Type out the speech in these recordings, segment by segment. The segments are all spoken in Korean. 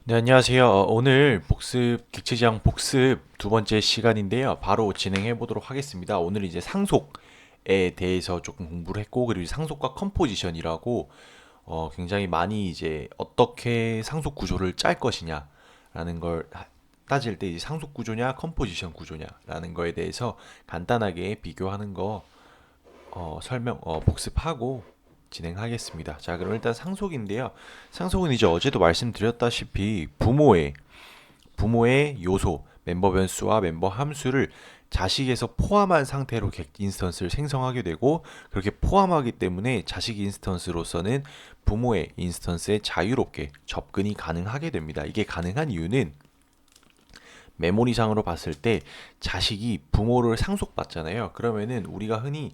네, 안녕하세요. 오늘 객체지향 복습 두 번째 시간인데요. 바로 진행해 보도록 하겠습니다. 오늘 이제 상속에 대해서 조금 공부를 했고, 그리고 상속과 컴포지션이라고 굉장히 많이 이제 어떻게 상속 구조를 짤 것이냐라는 걸 따질 때 이제 상속 구조냐, 컴포지션 구조냐라는 거에 대해서 간단하게 비교하는 거 복습하고 진행하겠습니다. 자, 그럼 일단 상속인데요. 상속은 이제 어제도 말씀드렸다시피 부모의 요소, 멤버 변수와 멤버 함수를 자식에서 포함한 상태로 객 인스턴스를 생성하게 되고, 그렇게 포함하기 때문에 자식 인스턴스로서는 부모의 인스턴스에 자유롭게 접근이 가능하게 됩니다. 이게 가능한 이유는 메모리상으로 봤을 때 자식이 부모를 상속받잖아요. 그러면은 우리가 흔히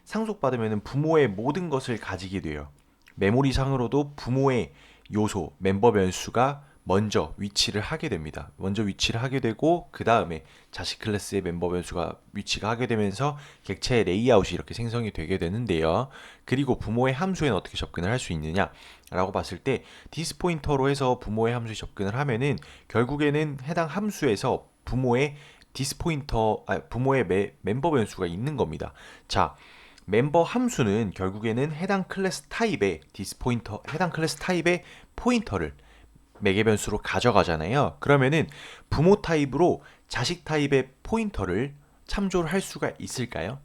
상속받으면 부모의 모든 것을 가지게 돼요. 메모리상으로도 부모의 요소, 멤버 변수가 먼저 위치를 하게 됩니다. 먼저 위치를 하게 되고 그 다음에 자식 클래스의 멤버 변수가 위치가 하게 되면서 객체의 레이아웃이 이렇게 생성이 되게 되는데요. 그리고 부모의 함수에는 어떻게 접근을 할 수 있느냐? 라고 봤을 때 디스포인터로 해서 부모의 함수에 접근을 하면은 결국에는 해당 함수에서 부모의 멤버 변수가 있는 겁니다. 자, 멤버 함수는 결국에는 해당 클래스 타입의 포인터를 매개 변수로 가져가잖아요. 그러면은 부모 타입으로 자식 타입의 포인터를 참조를 할 수가 있을까요?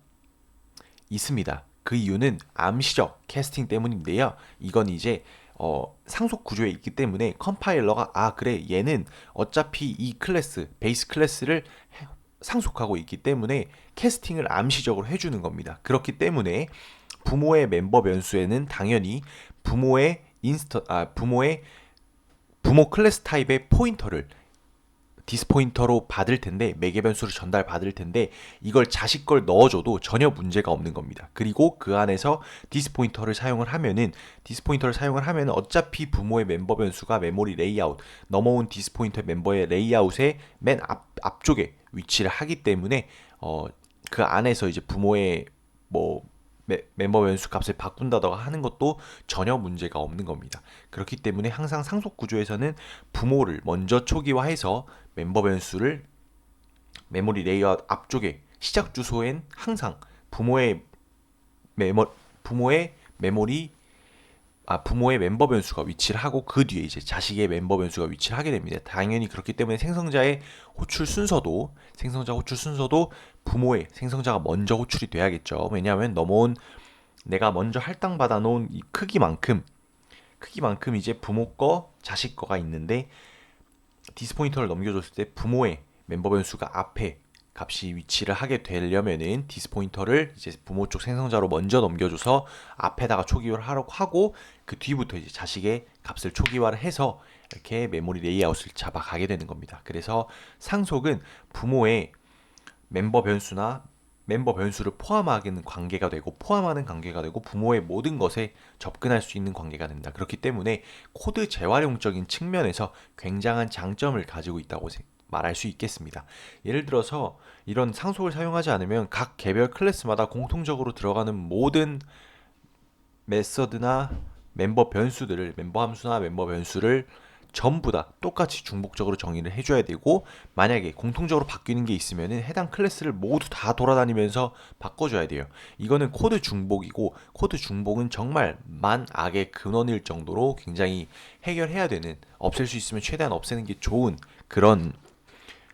있습니다. 그 이유는 암시적 캐스팅 때문인데요. 이건 이제 상속 구조에 있기 때문에 컴파일러가 그래 얘는 어차피 이 클래스 베이스 클래스를 상속하고 있기 때문에 캐스팅을 암시적으로 해주는 겁니다. 그렇기 때문에 부모의 멤버 변수에는 당연히 부모의 부모의 부모 클래스 타입의 포인터를 디스포인터로 받을 텐데 매개 변수로 전달 받을 텐데 이걸 자식 걸 넣어줘도 전혀 문제가 없는 겁니다. 그리고 그 안에서 디스포인터를 사용을 하면 어차피 부모의 멤버 변수가 메모리 레이아웃 넘어온 디스포인터 멤버의 레이아웃의 맨 앞쪽에 위치를 하기 때문에 그 안에서 이제 부모의 뭐 멤버 변수 값을 바꾼다던가 하는 것도 전혀 문제가 없는 겁니다. 그렇기 때문에 항상 상속 구조에서는 부모를 먼저 초기화해서 멤버 변수를 메모리 레이아웃 앞쪽에 시작 주소엔 항상 부모의 메모 부모의 메모리 부모의 멤버 변수가 위치를 하고 그 뒤에 이제 자식의 멤버 변수가 위치를 하게 됩니다. 당연히 그렇기 때문에 생성자 호출 순서도 부모의 생성자가 먼저 호출이 돼야겠죠. 왜냐하면 내가 먼저 할당받아 놓은 이 크기만큼 이제 부모 거, 자식 거가 있는데 디스포인터를 넘겨줬을 때 부모의 멤버 변수가 앞에 값이 위치를 하게 되려면은 디스포인터를 이제 부모 쪽 생성자로 먼저 넘겨줘서 앞에다가 초기화를 하려고 하고 그 뒤부터 이제 자식의 값을 초기화를 해서 이렇게 메모리 레이아웃을 잡아가게 되는 겁니다. 그래서 상속은 부모의 멤버 변수나 멤버 변수를 포함하는 관계가 되고 부모의 모든 것에 접근할 수 있는 관계가 된다. 그렇기 때문에 코드 재활용적인 측면에서 굉장한 장점을 가지고 있다고 말할 수 있겠습니다. 예를 들어서 이런 상속을 사용하지 않으면 각 개별 클래스마다 공통적으로 들어가는 모든 메서드나 멤버 함수나 멤버 변수를 전부 다 똑같이 중복적으로 정의를 해줘야 되고, 만약에 공통적으로 바뀌는 게 있으면 해당 클래스를 모두 다 돌아다니면서 바꿔줘야 돼요. 이거는 코드 중복이고, 코드 중복은 정말 만악의 근원일 정도로 굉장히 없앨 수 있으면 최대한 없애는 게 좋은 그런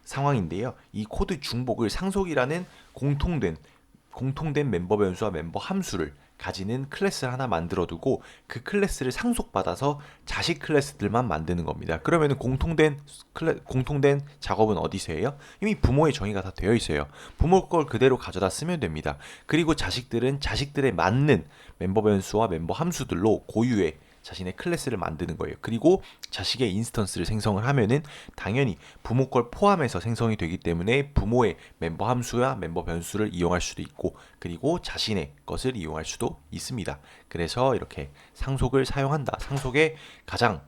상황인데요. 이 코드 중복을 상속이라는 공통된 멤버 변수와 멤버 함수를 가지는 클래스를 하나 만들어 두고 그 클래스를 상속받아서 자식 클래스들만 만드는 겁니다. 그러면 공통된 작업은 어디서 해요? 이미 부모의 정의가 다 되어 있어요. 부모 걸 그대로 가져다 쓰면 됩니다. 그리고 자식들은 자식들에 맞는 멤버 변수와 멤버 함수들로 고유의 자신의 클래스를 만드는 거예요. 그리고 자식의 인스턴스를 생성을 하면은 당연히 부모 걸 포함해서 생성이 되기 때문에 부모의 멤버 함수야 멤버 변수를 이용할 수도 있고, 그리고 자신의 것을 이용할 수도 있습니다. 그래서 이렇게 상속을 사용한다. 상속의 가장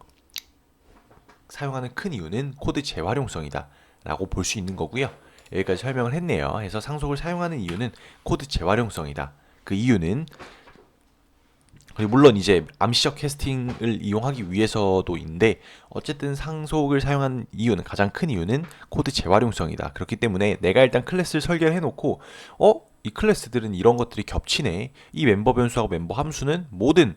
사용하는 큰 이유는 코드 재활용성이다 라고 볼 수 있는 거고요. 여기까지 설명을 했네요. 그래서 상속을 사용하는 이유는 코드 재활용성이다. 그 이유는 그리고 물론 이제 암시적 캐스팅을 이용하기 위해서도인데 어쨌든 상속을 사용한 이유는 가장 큰 이유는 코드 재활용성이다. 그렇기 때문에 내가 일단 클래스를 설계를 해놓고 이 클래스들은 이런 것들이 겹치네. 이 멤버 변수하고 멤버 함수는 모든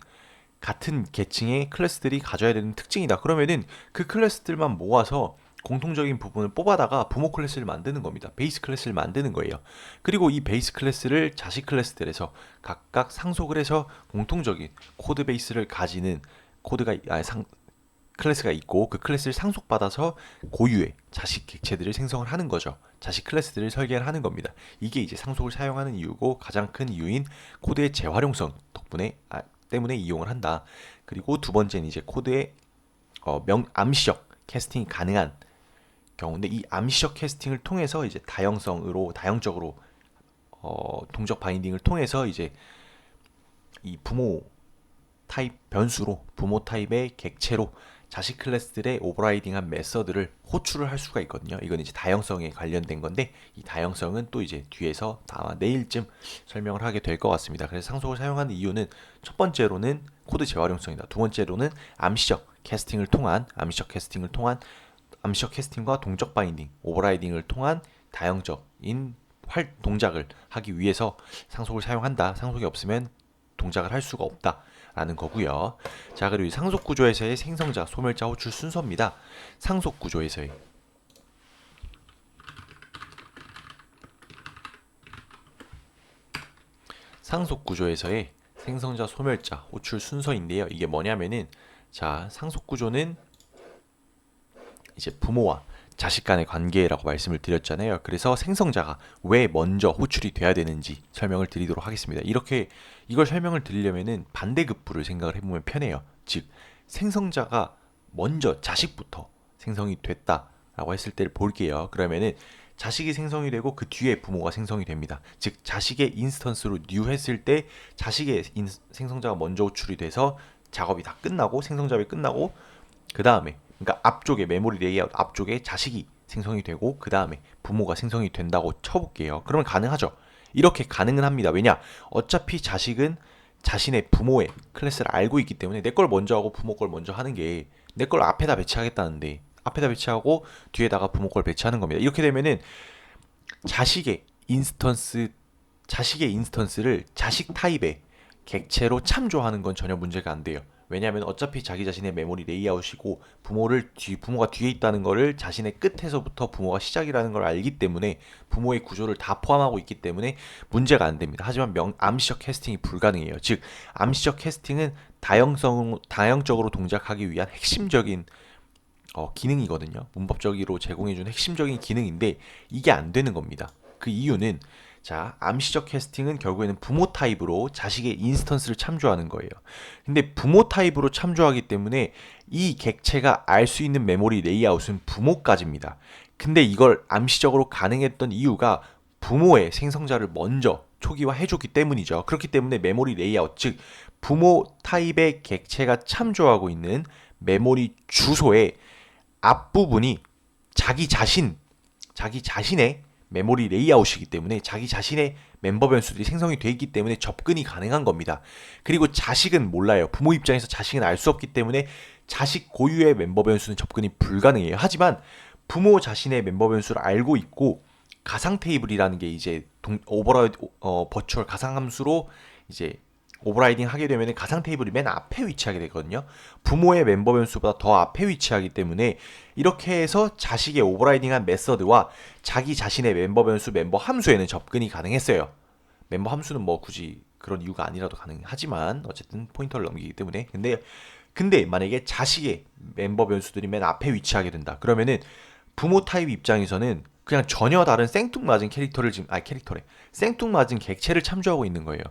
같은 계층의 클래스들이 가져야 되는 특징이다. 그러면은 그 클래스들만 모아서 공통적인 부분을 뽑아다가 부모 클래스를 만드는 겁니다. 베이스 클래스를 만드는 거예요. 그리고 이 베이스 클래스를 자식 클래스들에서 각각 상속을 해서 공통적인 코드 베이스를 가지는 코드가 클래스가 있고 그 클래스를 상속받아서 고유의 자식 객체들을 생성을 하는 거죠. 자식 클래스들을 설계를 하는 겁니다. 이게 이제 상속을 사용하는 이유고 가장 큰 이유인 코드의 재활용성 때문에 이용을 한다. 그리고 두 번째는 이제 코드의 암시적 캐스팅이 가능한 경우인데 이 암시적 캐스팅을 통해서 이제 다형적으로 동적 바인딩을 통해서 이제 이 부모 타입 변수로 부모 타입의 객체로 자식 클래스들의 오버라이딩한 메서드를 호출을 할 수가 있거든요. 이건 이제 다형성에 관련된 건데 이 다형성은 또 이제 뒤에서 아마 내일쯤 설명을 하게 될 것 같습니다. 그래서 상속을 사용하는 이유는 첫 번째로는 코드 재활용성이다. 두 번째로는 암시적 캐스팅과 동적 바인딩, 오버라이딩을 통한 다형적인 동작을 하기 위해서 상속을 사용한다. 상속이 없으면 동작을 할 수가 없다. 라는 거고요. 자, 그리고 이 상속 구조에서의 생성자, 소멸자, 호출 순서입니다. 상속 구조에서의 생성자, 소멸자, 호출 순서인데요. 이게 뭐냐면은 자, 상속 구조는 이제 부모와 자식 간의 관계라고 말씀을 드렸잖아요. 그래서 생성자가 왜 먼저 호출이 돼야 되는지 설명을 드리도록 하겠습니다. 이걸 설명을 드리려면은 반대급부를 생각을 해보면 편해요. 즉 생성자가 먼저 자식부터 생성이 됐다라고 했을 때를 볼게요. 그러면은 자식이 생성이 되고 그 뒤에 부모가 생성이 됩니다. 즉 자식의 인스턴스로 new 했을 때 자식의 생성자가 먼저 호출이 돼서 작업이 다 끝나고 생성 작업이 끝나고 그 다음에 그러니까 앞쪽에 메모리 레이아웃 앞쪽에 자식이 생성이 되고 그 다음에 부모가 생성이 된다고 쳐볼게요. 그러면 가능하죠. 이렇게 가능은 합니다. 왜냐? 어차피 자식은 자신의 부모의 클래스를 알고 있기 때문에 내 걸 먼저 하고 부모 걸 먼저 하는 게 내 걸 앞에다 배치하겠다는데 앞에다 배치하고 뒤에다가 부모 걸 배치하는 겁니다. 이렇게 되면은 자식의 인스턴스를 자식 타입의 객체로 참조하는 건 전혀 문제가 안 돼요. 왜냐하면 어차피 자기 자신의 메모리 레이아웃이고 부모가 뒤에 있다는 거를 자신의 끝에서부터 부모가 시작이라는 걸 알기 때문에 부모의 구조를 다 포함하고 있기 때문에 문제가 안 됩니다. 하지만 암시적 캐스팅이 불가능해요. 즉 암시적 캐스팅은 다형적으로 동작하기 위한 핵심적인 기능이거든요. 문법적으로 제공해준 핵심적인 기능인데 이게 안 되는 겁니다. 그 이유는 자, 암시적 캐스팅은 결국에는 부모 타입으로 자식의 인스턴스를 참조하는 거예요. 근데 부모 타입으로 참조하기 때문에 이 객체가 알 수 있는 메모리 레이아웃은 부모까지입니다. 근데 이걸 암시적으로 가능했던 이유가 부모의 생성자를 먼저 초기화해줬기 때문이죠. 그렇기 때문에 메모리 레이아웃, 즉 부모 타입의 객체가 참조하고 있는 메모리 주소의 앞부분이 자기 자신의 메모리 레이아웃이기 때문에 자기 자신의 멤버 변수들이 생성이 되어 있기 때문에 접근이 가능한 겁니다. 그리고 자식은 몰라요. 부모 입장에서 자식은 알 수 없기 때문에 자식 고유의 멤버 변수는 접근이 불가능해요. 하지만 부모 자신의 멤버 변수를 알고 있고 가상 테이블이라는 게 이제 버추얼 가상 함수로 이제 오버라이딩 하게 되면 가상 테이블이 맨 앞에 위치하게 되거든요. 부모의 멤버 변수보다 더 앞에 위치하기 때문에 이렇게 해서 자식의 오버라이딩한 메서드와 자기 자신의 멤버 변수, 멤버 함수에는 접근이 가능했어요. 멤버 함수는 뭐 굳이 그런 이유가 아니라도 가능하지만 어쨌든 포인터를 넘기기 때문에 근데 만약에 자식의 멤버 변수들이 맨 앞에 위치하게 된다. 그러면은 부모 타입 입장에서는 그냥 전혀 다른 생뚱맞은 생뚱맞은 객체를 참조하고 있는 거예요.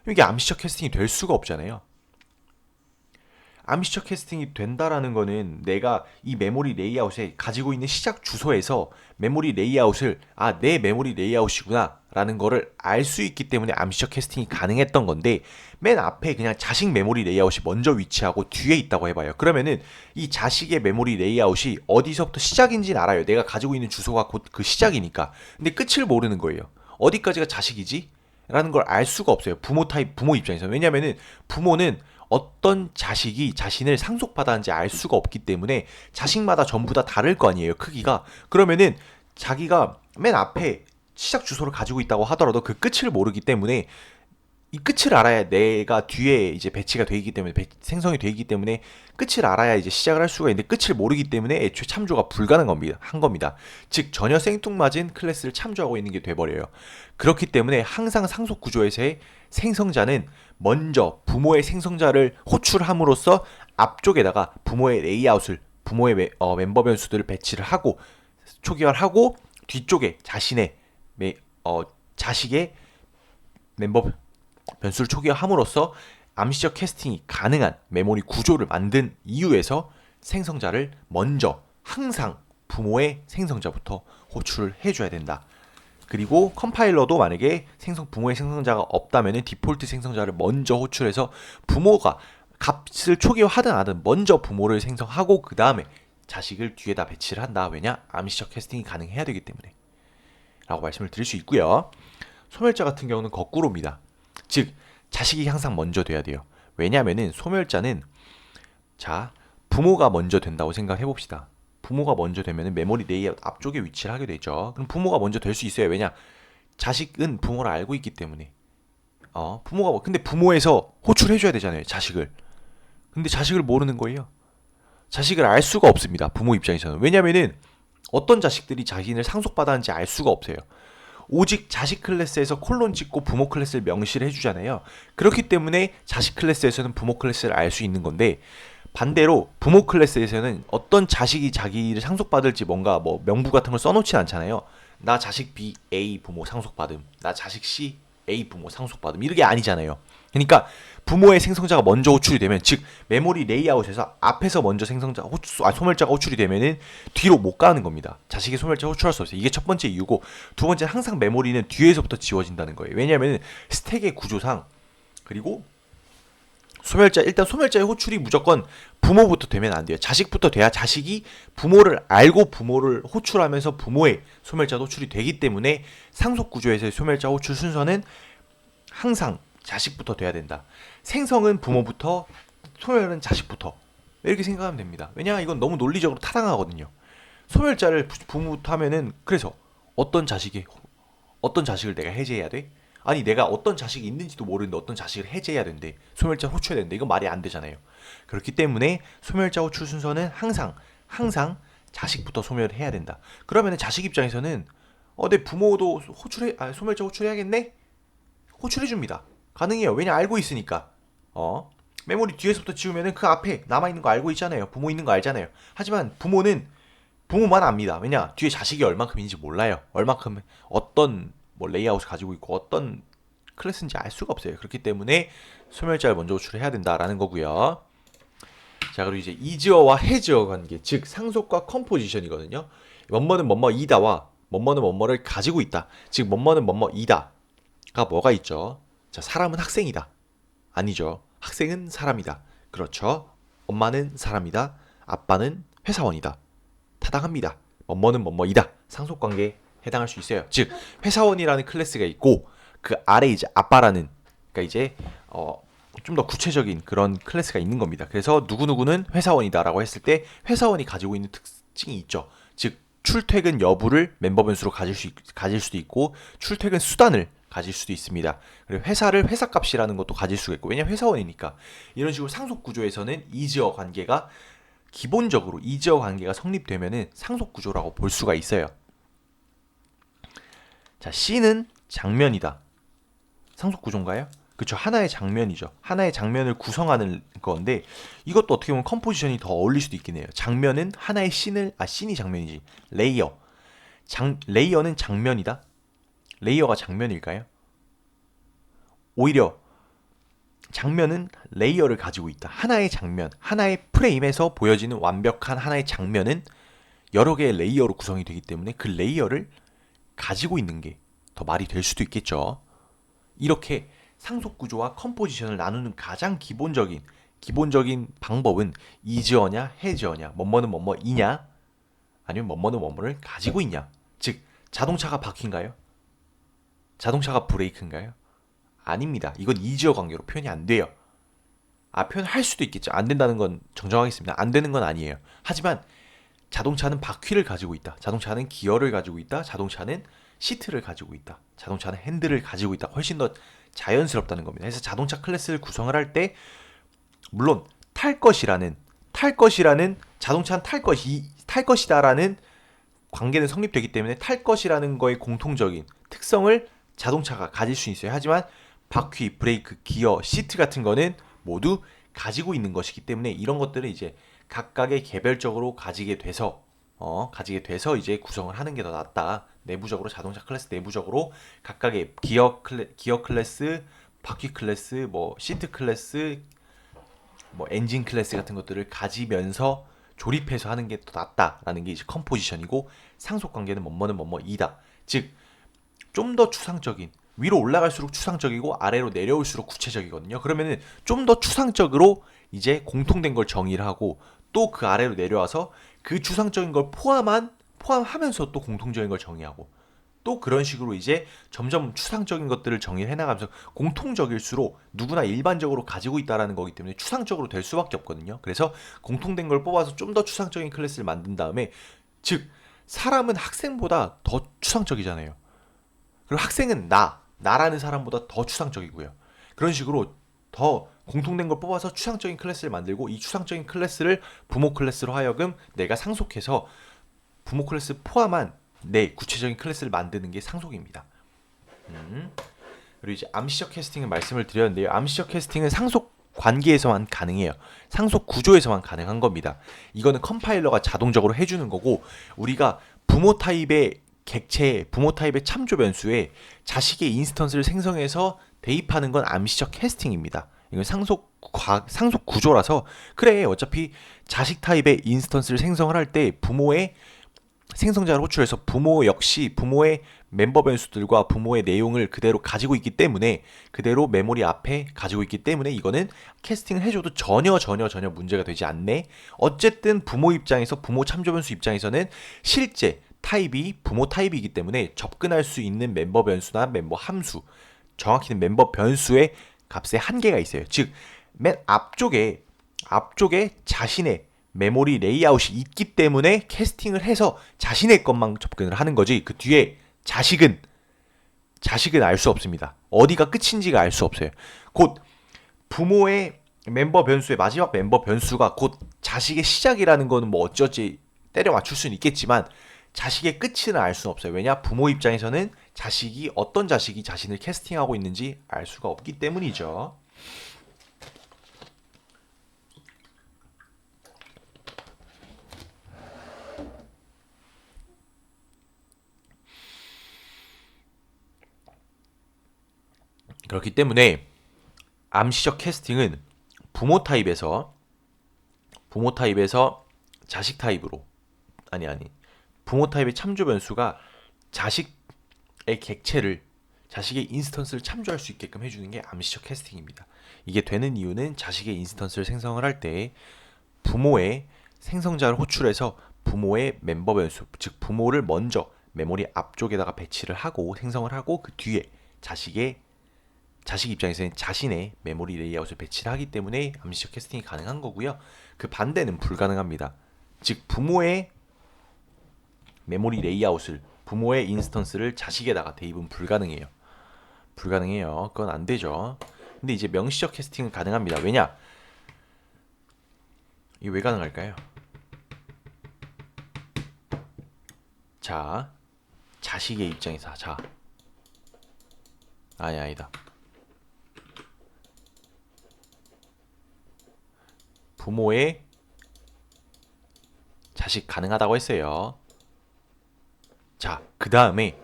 이게 암시적 캐스팅이 될 수가 없잖아요. 암시적 캐스팅이 된다라는 거는 내가 이 메모리 레이아웃에 가지고 있는 시작 주소에서 메모리 레이아웃을 내 메모리 레이아웃이구나 라는 거를 알 수 있기 때문에 암시적 캐스팅이 가능했던 건데 맨 앞에 그냥 자식 메모리 레이아웃이 먼저 위치하고 뒤에 있다고 해봐요. 그러면은 이 자식의 메모리 레이아웃이 어디서부터 시작인지는 알아요. 내가 가지고 있는 주소가 곧 그 시작이니까. 근데 끝을 모르는 거예요. 어디까지가 자식이지? 라는 걸 알 수가 없어요. 부모 입장에서. 왜냐면은 부모는 어떤 자식이 자신을 상속받았는지 알 수가 없기 때문에 자식마다 전부 다 다를 거 아니에요, 크기가. 그러면은 자기가 맨 앞에 시작 주소를 가지고 있다고 하더라도 그 끝을 모르기 때문에 이 끝을 알아야 내가 뒤에 이제 배치가 되기 때문에 생성이 되기 때문에 끝을 알아야 이제 시작을 할 수가 있는데 끝을 모르기 때문에 애초에 참조가 불가능한 겁니다. 즉 전혀 생뚱맞은 클래스를 참조하고 있는 게 돼버려요. 그렇기 때문에 항상 상속 구조에서의 생성자는 먼저 부모의 생성자를 호출함으로써 앞쪽에다가 부모의 레이아웃을 부모의 멤버 변수들을 배치를 하고 초기화하고 뒤쪽에 자식의 멤버 변수를 초기화함으로써 암시적 캐스팅이 가능한 메모리 구조를 만든 이유에서 생성자를 먼저 항상 부모의 생성자부터 호출을 해줘야 된다. 그리고 컴파일러도 만약에 부모의 생성자가 없다면 디폴트 생성자를 먼저 호출해서 부모가 값을 초기화하든 안 하든 먼저 부모를 생성하고 그 다음에 자식을 뒤에다 배치를 한다. 왜냐? 암시적 캐스팅이 가능해야 되기 때문에 라고 말씀을 드릴 수 있고요. 소멸자 같은 경우는 거꾸로입니다. 즉 자식이 항상 먼저 돼야 돼요. 왜냐하면은 소멸자는 자 부모가 먼저 된다고 생각해 봅시다. 부모가 먼저 되면은 메모리 레이아웃 앞쪽에 위치를 하게 되죠. 그럼 부모가 먼저 될 수 있어요. 왜냐? 자식은 부모를 알고 있기 때문에. 근데 부모에서 호출해 줘야 되잖아요. 자식을. 근데 자식을 모르는 거예요. 자식을 알 수가 없습니다. 부모 입장에서는. 왜냐면은 어떤 자식들이 자신을 상속받았는지 알 수가 없어요. 오직 자식 클래스에서 콜론 찍고 부모 클래스를 명시를 해주잖아요. 그렇기 때문에 자식 클래스에서는 부모 클래스를 알 수 있는 건데 반대로 부모 클래스에서는 어떤 자식이 자기를 상속받을지 뭔가 뭐 명부 같은 걸 써놓진 않잖아요. 나 자식 B A 부모 상속받음, 나 자식 C A 부모 상속받음 이게 아니잖아요. 그러니까 부모의 생성자가 먼저 호출이 되면 즉 메모리 레이아웃에서 앞에서 먼저 소멸자가 호출이 되면은 뒤로 못 가는 겁니다. 자식의 소멸자 호출할 수 없어요. 이게 첫 번째 이유고 두 번째는 항상 메모리는 뒤에서부터 지워진다는 거예요. 왜냐하면 스택의 구조상 그리고 일단 소멸자의 호출이 무조건 부모부터 되면 안 돼요. 자식부터 돼야 자식이 부모를 알고 부모를 호출하면서 부모의 소멸자 호출이 되기 때문에 상속 구조에서의 소멸자 호출 순서는 항상 자식부터 돼야 된다. 생성은 부모부터, 소멸은 자식부터. 이렇게 생각하면 됩니다. 왜냐 이건 너무 논리적으로 타당하거든요. 소멸자를 부모부터 하면은 그래서 어떤 자식을 내가 해제해야 돼? 아니 내가 어떤 자식이 있는지도 모르는데 어떤 자식을 해제해야 된대. 소멸자 호출해야 된대. 이건 말이 안 되잖아요. 그렇기 때문에 소멸자 호출 순서는 항상 자식부터 소멸을 해야 된다. 그러면은 자식 입장에서는 내 부모도 소멸자 호출해야겠네? 호출해 줍니다. 가능해요. 왜냐 알고 있으니까. 메모리 뒤에서부터 지우면은 그 앞에 남아있는 거 알고 있잖아요. 부모 있는 거 알잖아요. 하지만 부모만 압니다. 왜냐 뒤에 자식이 얼만큼인지 몰라요. 얼만큼 어떤 레이아웃을 가지고 있고 어떤 클래스인지 알 수가 없어요. 그렇기 때문에 소멸자를 먼저 호출해야 된다라는 거고요. 자 그리고 이제 이즈어와 해즈어 관계 즉 상속과 컴포지션이거든요. 뭐뭐는 뭐뭐이다와 뭐뭐는 뭐뭐를 가지고 있다. 즉 뭐뭐는 뭐뭐이다가 뭐가 있죠? 자 사람은 학생이다. 아니죠. 학생은 사람이다. 그렇죠. 엄마는 사람이다. 아빠는 회사원이다. 타당합니다. 뭐뭐는 뭐뭐이다. 상속관계에 해당할 수 있어요. 즉 회사원이라는 클래스가 있고 그 아래 이제 아빠라는 그러니까 이제 좀 더 구체적인 그런 클래스가 있는 겁니다. 그래서 누구누구는 회사원이다라고 했을 때 회사원이 가지고 있는 특징이 있죠. 즉 출퇴근 여부를 멤버 변수로 가질 수도 있고 출퇴근 수단을 가질 수도 있습니다. 그리고 회사를 회사값이라는 것도 가질 수가 있고 왜냐면 회사원이니까 이런 식으로 상속 구조에서는 이즈어 관계가 기본적으로 이즈어 관계가 성립되면은 상속 구조라고 볼 수가 있어요. 자, C는 장면이다. 상속 구조인가요? 그렇죠. 하나의 장면이죠. 하나의 장면을 구성하는 건데 이것도 어떻게 보면 컴포지션이 더 어울릴 수도 있긴 해요. 장면은 하나의 씬이 장면이지. 레이어는 장면이다. 레이어가 장면일까요? 오히려 장면은 레이어를 가지고 있다. 하나의 장면, 하나의 프레임에서 보여지는 완벽한 하나의 장면은 여러 개의 레이어로 구성이 되기 때문에 그 레이어를 가지고 있는 게 더 말이 될 수도 있겠죠. 이렇게 상속 구조와 컴포지션을 나누는 가장 기본적인 방법은 이즈어냐 해즈어냐, 뭐뭐는 뭐뭐이냐 아니면 뭐뭐는 뭐뭐를 가지고 있냐. 즉 자동차가 바퀴인가요? 자동차가 브레이크인가요? 아닙니다. 이건 이즈어 관계로 표현이 안 돼요. 표현할 수도 있겠죠. 안 된다는 건 정정하겠습니다. 안 되는 건 아니에요. 하지만 자동차는 바퀴를 가지고 있다. 자동차는 기어를 가지고 있다. 자동차는 시트를 가지고 있다. 자동차는 핸들을 가지고 있다. 훨씬 더 자연스럽다는 겁니다. 그래서 자동차 클래스를 구성을 할 때 물론 탈 것이라는 자동차는 탈 것이다라는 관계는 성립되기 때문에 탈 것이라는 거의 공통적인 특성을 자동차가 가질 수 있어요. 하지만 바퀴, 브레이크, 기어, 시트 같은 거는 모두 가지고 있는 것이기 때문에 이런 것들은 이제 각각의 개별적으로 가지게 돼서 이제 구성을 하는 게 더 낫다. 내부적으로 자동차 클래스 내부적으로 각각의 기어 클래스, 바퀴 클래스, 뭐 시트 클래스, 뭐 엔진 클래스 같은 것들을 가지면서 조립해서 하는 게 더 낫다라는 게 이제 컴포지션이고 상속 관계는 뭐뭐는 뭐뭐이다. 즉 좀 더 추상적인 위로 올라갈수록 추상적이고 아래로 내려올수록 구체적이거든요. 그러면은 좀 더 추상적으로 이제 공통된 걸 정의를 하고 또 그 아래로 내려와서 그 추상적인 걸 포함하면서 또 공통적인 걸 정의하고 또 그런 식으로 이제 점점 추상적인 것들을 정의를 해나가면서 공통적일수록 누구나 일반적으로 가지고 있다라는 거기 때문에 추상적으로 될 수밖에 없거든요. 그래서 공통된 걸 뽑아서 좀 더 추상적인 클래스를 만든 다음에 즉 사람은 학생보다 더 추상적이잖아요. 그리고 학생은 나라는 사람보다 더 추상적이고요. 그런 식으로 더 공통된 걸 뽑아서 추상적인 클래스를 만들고 이 추상적인 클래스를 부모 클래스로 하여금 내가 상속해서 부모 클래스 포함한 내 구체적인 클래스를 만드는 게 상속입니다. 그리고 이제 암시적 캐스팅을 말씀을 드렸는데요. 암시적 캐스팅은 상속 관계에서만 가능해요. 상속 구조에서만 가능한 겁니다. 이거는 컴파일러가 자동적으로 해주는 거고 우리가 부모 타입의 객체, 부모 타입의 참조 변수에 자식의 인스턴스를 생성해서 대입하는 건 암시적 캐스팅입니다. 이건 상속 구조라서 그래 어차피 자식 타입의 인스턴스를 생성을 할 때 부모의 생성자를 호출해서 부모 역시 부모의 멤버 변수들과 부모의 내용을 그대로 가지고 있기 때문에 그대로 메모리 앞에 가지고 있기 때문에 이거는 캐스팅을 해줘도 전혀 문제가 되지 않네. 어쨌든 부모 입장에서 부모 참조 변수 입장에서는 실제 타입이 부모 타입이기 때문에 접근할 수 있는 멤버 변수나 멤버 함수 정확히는 멤버 변수의 값에 한계가 있어요. 즉 맨 앞쪽에 자신의 메모리 레이아웃이 있기 때문에 캐스팅을 해서 자신의 것만 접근을 하는 거지 그 뒤에 자식은 알 수 없습니다. 어디가 끝인지가 알 수 없어요. 곧 부모의 멤버 변수의 마지막 멤버 변수가 곧 자식의 시작이라는 거는 뭐 어찌어찌 때려 맞출 수는 있겠지만 자식의 끝은 알 수는 없어요. 왜냐? 부모 입장에서는 어떤 자식이 자신을 캐스팅하고 있는지 알 수가 없기 때문이죠. 그렇기 때문에 암시적 캐스팅은 부모 타입에서 자식 타입으로 아니 부모 타입의 참조 변수가 자식의 객체를 자식의 인스턴스를 참조할 수 있게끔 해주는 게 암시적 캐스팅입니다. 이게 되는 이유는 자식의 인스턴스를 생성을 할 때 부모의 생성자를 호출해서 부모의 멤버 변수 즉 부모를 먼저 메모리 앞쪽에다가 배치를 하고 생성을 하고 그 뒤에 자식 입장에서는 자신의 메모리 레이아웃을 배치를 하기 때문에 암시적 캐스팅이 가능한 거고요. 그 반대는 불가능합니다. 즉 부모의 메모리 레이아웃을 부모의 인스턴스를 자식에다가 대입은 불가능해요. 그건 안 되죠. 근데 이제 명시적 캐스팅은 가능합니다. 왜냐? 이게 왜 가능할까요? 자, 자식의 입장에서 아니다. 부모의 자식 가능하다고 했어요. 자, 그 다음에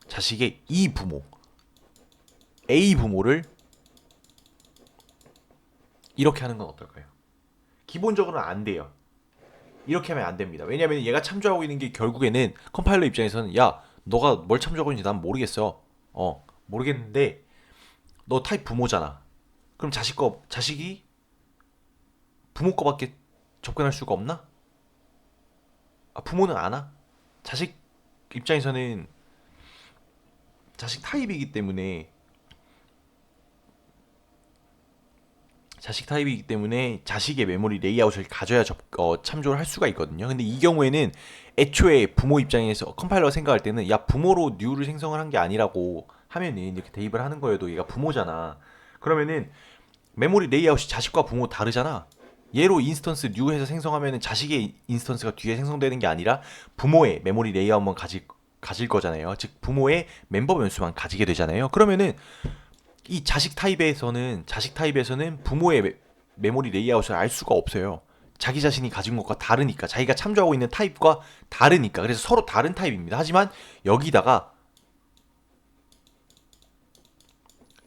자식의 이 부모, A 부모를 이렇게 하는 건 어떨까요? 기본적으로는 안 돼요. 이렇게 하면 안 됩니다. 왜냐하면 얘가 참조하고 있는 게 결국에는 컴파일러 입장에서는 야, 너가 뭘 참조하고 있는지 난 모르겠어. 모르겠는데 너 타입 부모잖아. 그럼 자식이 부모 거밖에 접근할 수가 없나? 부모는 아나? 자식 입장에서는 자식 타입이기 때문에 자식 타입이기 때문에 자식의 메모리 레이아웃을 가져야 참조를 할 수가 있거든요. 근데 이 경우에는 애초에 부모 입장에서 컴파일러가 생각할 때는 야 부모로 뉴를 생성을 한 게 아니라고 하면은 이렇게 대입을 하는 거여도 얘가 부모잖아. 그러면은 메모리 레이아웃이 자식과 부모 다르잖아. 얘로 인스턴스 뉴해서 생성하면은 자식의 인스턴스가 뒤에 생성되는 게 아니라 부모의 메모리 레이아웃만 가질 거잖아요. 즉 부모의 멤버 변수만 가지게 되잖아요. 그러면은 이 자식 타입에서는 부모의 메모리 레이아웃을 알 수가 없어요. 자기 자신이 가진 것과 다르니까, 자기가 참조하고 있는 타입과 다르니까. 그래서 서로 다른 타입입니다. 하지만 여기다가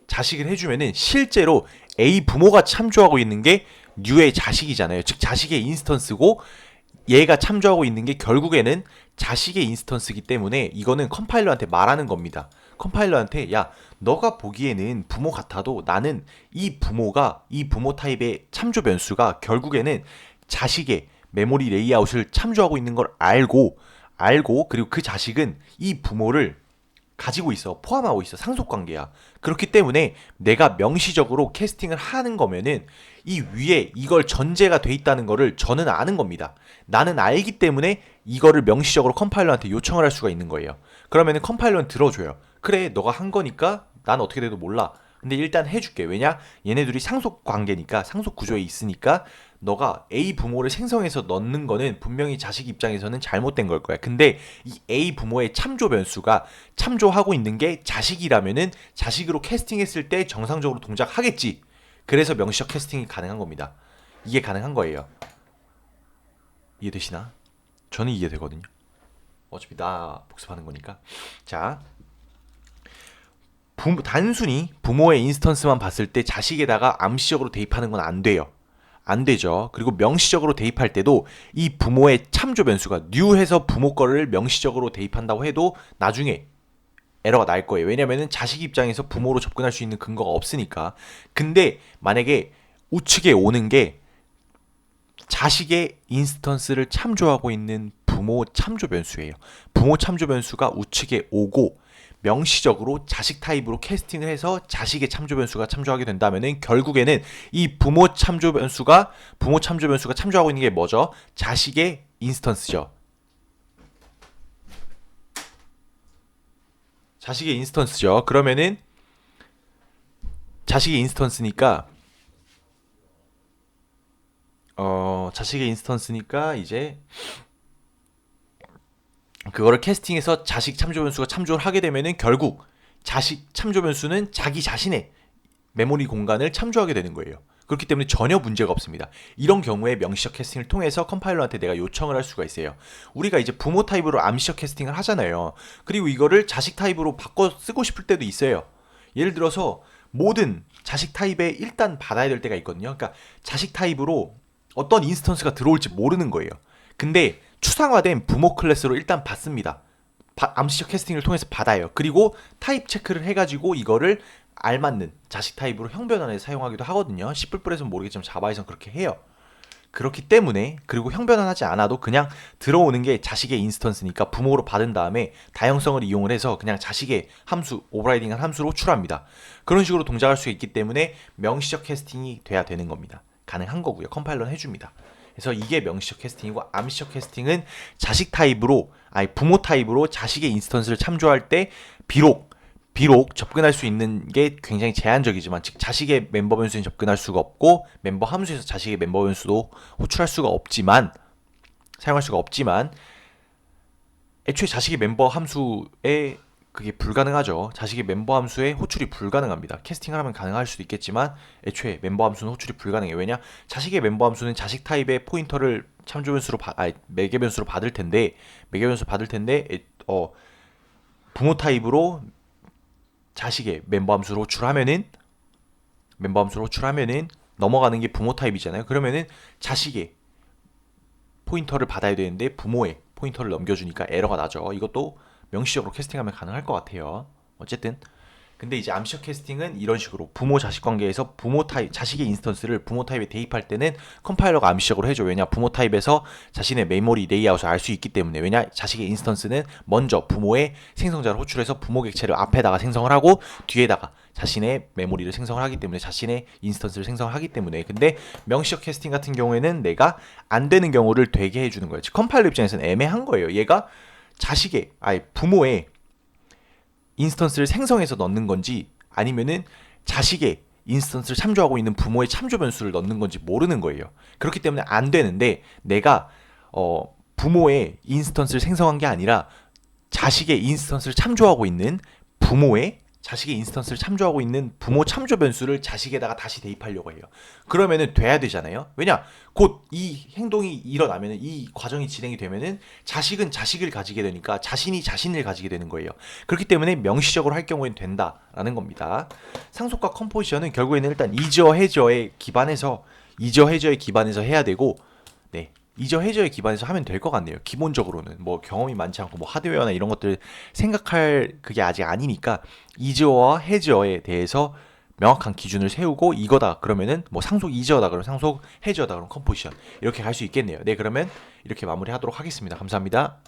자식을 해주면은 실제로 A 부모가 참조하고 있는 게 뉴의 자식이잖아요. 즉 자식의 인스턴스고 얘가 참조하고 있는 게 결국에는 자식의 인스턴스이기 때문에 이거는 컴파일러한테 말하는 겁니다. 컴파일러한테 야 너가 보기에는 부모 같아도 나는 이 부모 타입의 참조 변수가 결국에는 자식의 메모리 레이아웃을 참조하고 있는 걸 알고 그리고 그 자식은 이 부모를 가지고 있어. 포함하고 있어. 상속관계야. 그렇기 때문에 내가 명시적으로 캐스팅을 하는 거면은 이 위에 이걸 전제가 돼 있다는 거를 저는 아는 겁니다. 나는 알기 때문에 이거를 명시적으로 컴파일러한테 요청을 할 수가 있는 거예요. 그러면은 컴파일러는 들어줘요. 그래 너가 한 거니까 난 어떻게 돼도 몰라. 근데 일단 해줄게. 왜냐? 얘네들이 상속관계니까 상속구조에 있으니까 너가 A 부모를 생성해서 넣는 거는 분명히 자식 입장에서는 잘못된 걸 거야. 근데 이 A 부모의 참조 변수가 참조하고 있는 게 자식이라면은 자식으로 캐스팅했을 때 정상적으로 동작하겠지. 그래서 명시적 캐스팅이 가능한 겁니다. 이게 가능한 거예요. 이해되시나? 저는 이해되거든요. 어차피 나 복습하는 거니까. 자, 단순히 부모의 인스턴스만 봤을 때 자식에다가 암시적으로 대입하는 건 안 돼요. 안 되죠. 그리고 명시적으로 대입할 때도 이 부모의 참조 변수가 뉴해서 부모 거를 명시적으로 대입한다고 해도 나중에 에러가 날 거예요. 왜냐면은 자식 입장에서 부모로 접근할 수 있는 근거가 없으니까. 근데 만약에 우측에 오는 게 자식의 인스턴스를 참조하고 있는 부모 참조 변수예요. 부모 참조 변수가 우측에 오고 명시적으로 자식 타입으로 캐스팅을 해서 자식의 참조 변수가 참조하게 된다면은 결국에는 이 부모 참조 변수가 참조하고 있는 게 뭐죠? 자식의 인스턴스죠. 자식의 인스턴스죠. 그러면은 자식의 인스턴스니까 이제 그거를 캐스팅해서 자식 참조 변수가 참조를 하게 되면은 결국 자식 참조 변수는 자기 자신의 메모리 공간을 참조하게 되는 거예요. 그렇기 때문에 전혀 문제가 없습니다. 이런 경우에 명시적 캐스팅을 통해서 컴파일러한테 내가 요청을 할 수가 있어요. 우리가 이제 부모 타입으로 암시적 캐스팅을 하잖아요. 그리고 이거를 자식 타입으로 바꿔 쓰고 싶을 때도 있어요. 예를 들어서 모든 자식 타입에 일단 받아야 될 때가 있거든요. 그러니까 자식 타입으로 어떤 인스턴스가 들어올지 모르는 거예요. 근데 추상화된 부모 클래스로 일단 받습니다. 암시적 캐스팅을 통해서 받아요. 그리고 타입 체크를 해가지고 이거를 알맞는 자식 타입으로 형변환해서 사용하기도 하거든요. C++에서는 모르겠지만 자바에서는 그렇게 해요. 그렇기 때문에 그리고 형변환하지 않아도 그냥 들어오는 게 자식의 인스턴스니까 부모로 받은 다음에 다형성을 이용을 해서 그냥 자식의 함수, 오버라이딩한 함수로 호출합니다. 그런 식으로 동작할 수 있기 때문에 명시적 캐스팅이 돼야 되는 겁니다. 가능한 거고요. 컴파일러는 해줍니다. 그래서 이게 명시적 캐스팅이고 암시적 캐스팅은 자식 타입으로 부모 타입으로 자식의 인스턴스를 참조할 때 비록 접근할 수 있는 게 굉장히 제한적이지만 즉 자식의 멤버 변수에 접근할 수가 없고 멤버 함수에서 자식의 멤버 변수도 호출할 수가 없지만 사용할 수가 없지만 애초에 자식의 멤버 함수에 그게 불가능하죠. 자식의 member 함수에 호출이 불가능합니다. 캐스팅을 하면 가능할 수도 있겠지만 애초에 member 함수는 호출이 불가능해요. 왜냐? 자식의 member 함수는 자식 타입의 포인터를 참조 변수로 매개 변수로 받을 텐데 부모 타입으로 자식의 member 함수로 호출하면은 넘어가는 게 부모 타입이잖아요. 그러면은 자식의 포인터를 받아야 되는데 부모의 포인터를 넘겨주니까 에러가 나죠. 이것도 명시적으로 캐스팅하면 가능할 것 같아요. 어쨌든 근데 이제 암시적 캐스팅은 이런 식으로 부모 자식 관계에서 부모 타입 자식의 인스턴스를 부모 타입에 대입할 때는 컴파일러가 암시적으로 해줘. 왜냐? 부모 타입에서 자신의 메모리 레이아웃을 알 수 있기 때문에. 왜냐? 자식의 인스턴스는 먼저 부모의 생성자를 호출해서 부모 객체를 앞에다가 생성을 하고 뒤에다가 자신의 메모리를 생성을 하기 때문에, 자신의 인스턴스를 생성을 하기 때문에. 근데 명시적 캐스팅 같은 경우에는 내가 안 되는 경우를 되게 해주는 거예요. 즉 컴파일러 입장에서는 애매한 거예요. 얘가 자식의, 부모의 인스턴스를 생성해서 넣는 건지 아니면은 자식의 인스턴스를 참조하고 있는 부모의 참조 변수를 넣는 건지 모르는 거예요. 그렇기 때문에 안 되는데, 내가 부모의 인스턴스를 생성한 게 아니라 자식의 인스턴스를 참조하고 있는 자식의 인스턴스를 참조하고 있는 부모 참조 변수를 자식에다가 다시 대입하려고 해요. 그러면은 돼야 되잖아요. 왜냐? 곧 이 행동이 일어나면은, 이 과정이 진행이 되면은 자식은 자식을 가지게 되니까 자신이 자신을 가지게 되는 거예요. 그렇기 때문에 명시적으로 할 경우에는 된다라는 겁니다. 상속과 컴포지션은 결국에는 일단 이저 해저에 기반해서 해야 되고, 네. 이저 해저에 기반해서 하면 될 것 같네요. 기본적으로는 뭐 경험이 많지 않고 뭐 하드웨어나 이런 것들 생각할 그게 아직 아니니까 이저와 해저에 대해서 명확한 기준을 세우고, 이거다 그러면은 뭐 상속 이저다 그러면 상속 해저다 그러면 컴포지션, 이렇게 갈 수 있겠네요. 네, 그러면 이렇게 마무리하도록 하겠습니다. 감사합니다.